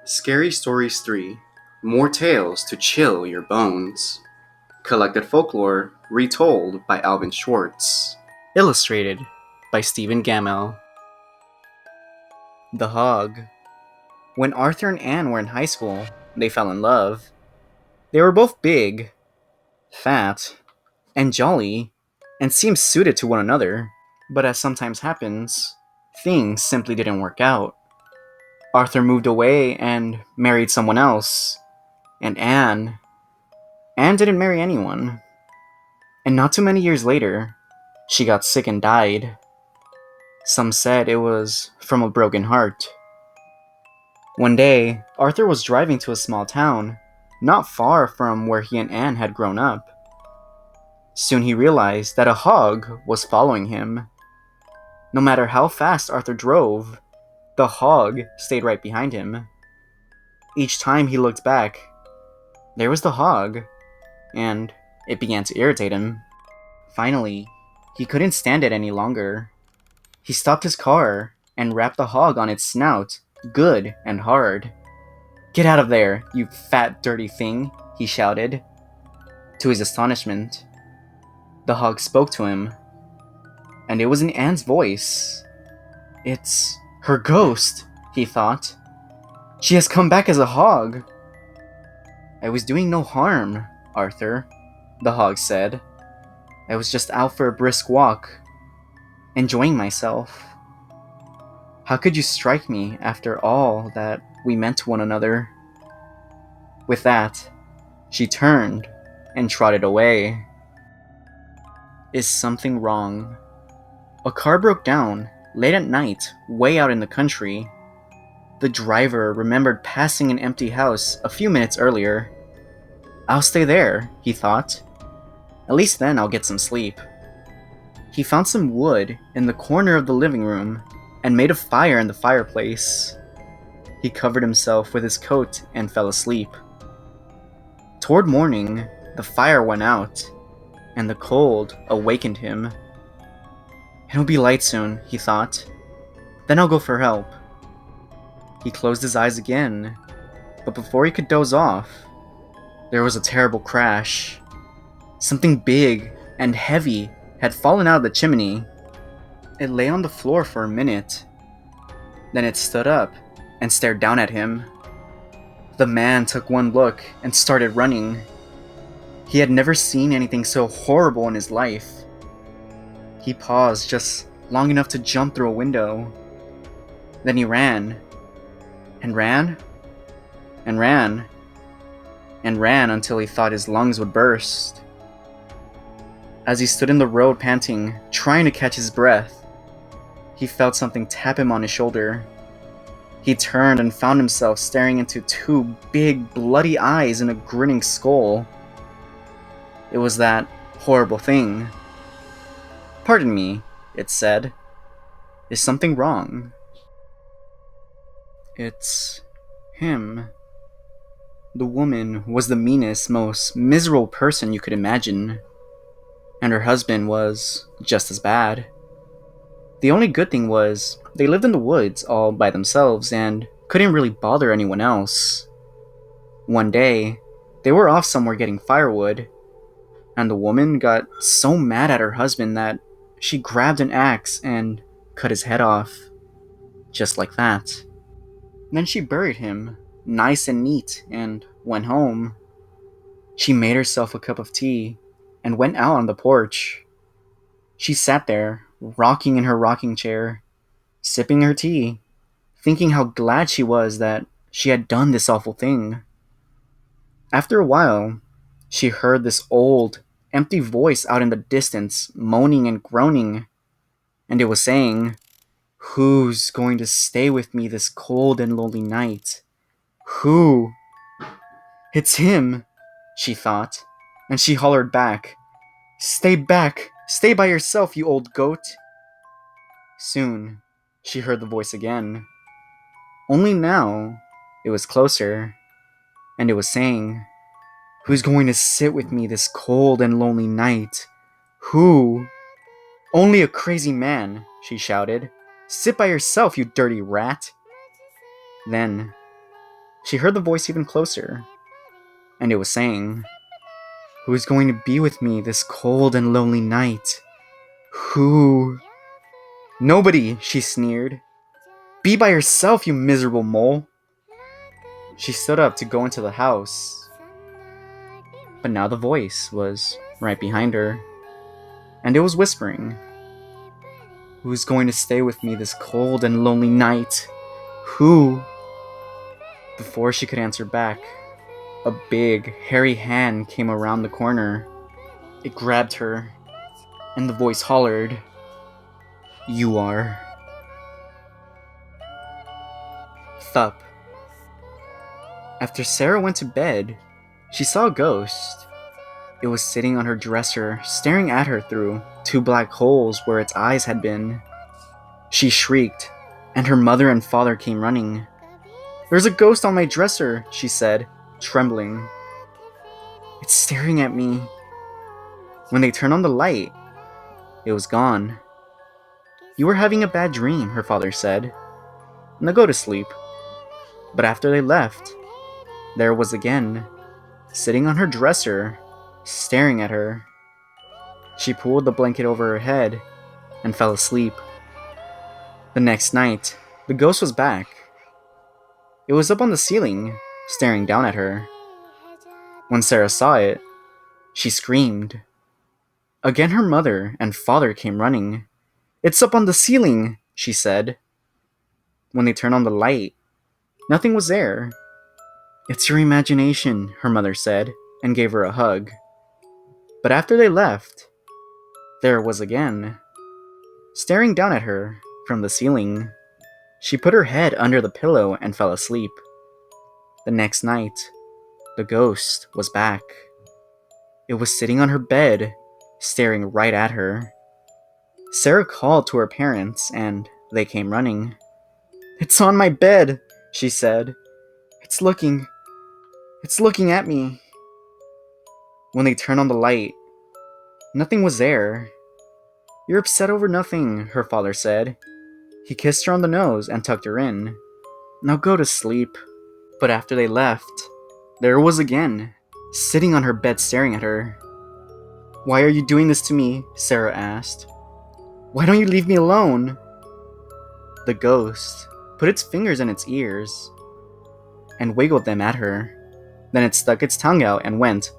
Scary Stories 3. More tales to chill your bones. Collected folklore retold by Alvin Schwartz. Illustrated by Stephen Gamel. The Hog. When Arthur and Anne were in high school, they fell in love. They were both big, fat, and jolly, and seemed suited to one another. But as sometimes happens, things simply didn't work out. Arthur moved away and married someone else, and Anne didn't marry anyone. And not too many years later, she got sick and died. Some said it was from a broken heart. One day, Arthur was driving to a small town, not far from where he and Anne had grown up. Soon he realized that a hog was following him. No matter how fast Arthur drove, the hog stayed right behind him. Each time he looked back, there was the hog, and it began to irritate him. Finally, he couldn't stand it any longer. He stopped his car and rapped the hog on its snout, good and hard. "Get out of there, you fat, dirty thing," he shouted. To his astonishment, the hog spoke to him, and it was in Anne's voice. It's her ghost, he thought. She has come back as a hog. "I was doing no harm, Arthur," the hog said. "I was just out for a brisk walk, enjoying myself. How could you strike me after all that we meant to one another?" With that, she turned and trotted away. Is something wrong? A car broke down late at night, way out in the country. The driver remembered passing an empty house a few minutes earlier. "I'll stay there," he thought. "At least then I'll get some sleep." He found some wood in the corner of the living room and made a fire in the fireplace. He covered himself with his coat and fell asleep. Toward morning, the fire went out, and the cold awakened him. "It'll be light soon," he thought. "Then I'll go for help." He closed his eyes again, but before he could doze off, there was a terrible crash. Something big and heavy had fallen out of the chimney. It lay on the floor for a minute. Then it stood up and stared down at him. The man took one look and started running. He had never seen anything so horrible in his life. He paused just long enough to jump through a window. Then he ran, and ran, and ran, and ran until he thought his lungs would burst. As he stood in the road panting, trying to catch his breath, he felt something tap him on his shoulder. He turned and found himself staring into two big, bloody eyes and a grinning skull. It was that horrible thing. "Pardon me," it said. "Is something wrong?" "It's him." The woman was the meanest, most miserable person you could imagine, and her husband was just as bad. The only good thing was they lived in the woods all by themselves and couldn't really bother anyone else. One day, they were off somewhere getting firewood, and the woman got so mad at her husband that she grabbed an axe and cut his head off. Just like that. Then she buried him, nice and neat, and went home. She made herself a cup of tea and went out on the porch. She sat there, rocking in her rocking chair, sipping her tea, thinking how glad she was that she had done this awful thing. After a while, she heard this old, empty voice out in the distance, moaning and groaning, and it was saying, "Who's going to stay with me this cold and lonely night? Who?" "It's him," she thought, and she hollered back, "Stay back! Stay by yourself, you old goat!" Soon, she heard the voice again. Only now, it was closer, and it was saying, "Who's going to sit with me this cold and lonely night? Who?" "Only a crazy man," she shouted. "Sit by yourself, you dirty rat!" Then, She heard the voice even closer, and it was saying, "Who is going to be with me this cold and lonely night? Who?" "Nobody," she sneered. "Be by yourself, you miserable mole." She stood up to go into the house, but now the voice was right behind her, and it was whispering, "Who's going to stay with me this cold and lonely night? Who?" Before she could answer back, a big, hairy hand came around the corner. It grabbed her, and the voice hollered, "You are." Thup. After Sarah went to bed, she saw a ghost. It was sitting on her dresser, staring at her through 2 black holes where its eyes had been. She shrieked, and her mother and father came running. "There's a ghost on my dresser," she said, trembling. "It's staring at me." When they turned on the light, it was gone. "You were having a bad dream," her father said. "Now go to sleep." But after they left, there it was again, sitting on her dresser, staring at her. She pulled the blanket over her head and fell asleep. The next night, the ghost was back. It was up on the ceiling, staring down at her. When Sarah saw it, she screamed. Again her mother and father came running. "It's up on the ceiling," she said. When they turned on the light, nothing was there. "It's your imagination," her mother said, and gave her a hug. But after they left, there it was again, staring down at her from the ceiling. She put her head under the pillow and fell asleep. The next night, the ghost was back. It was sitting on her bed, staring right at her. Sarah called to her parents, and they came running. "It's on my bed," she said. It's looking at me." When they turned on the light, nothing was there. "You're upset over nothing," her father said. He kissed her on the nose and tucked her in. "Now go to sleep." But after they left, there it was again, sitting on her bed staring at her. "Why are you doing this to me?" Sarah asked. "Why don't you leave me alone?" The ghost put its fingers in its ears and wiggled them at her. Then it stuck its tongue out and went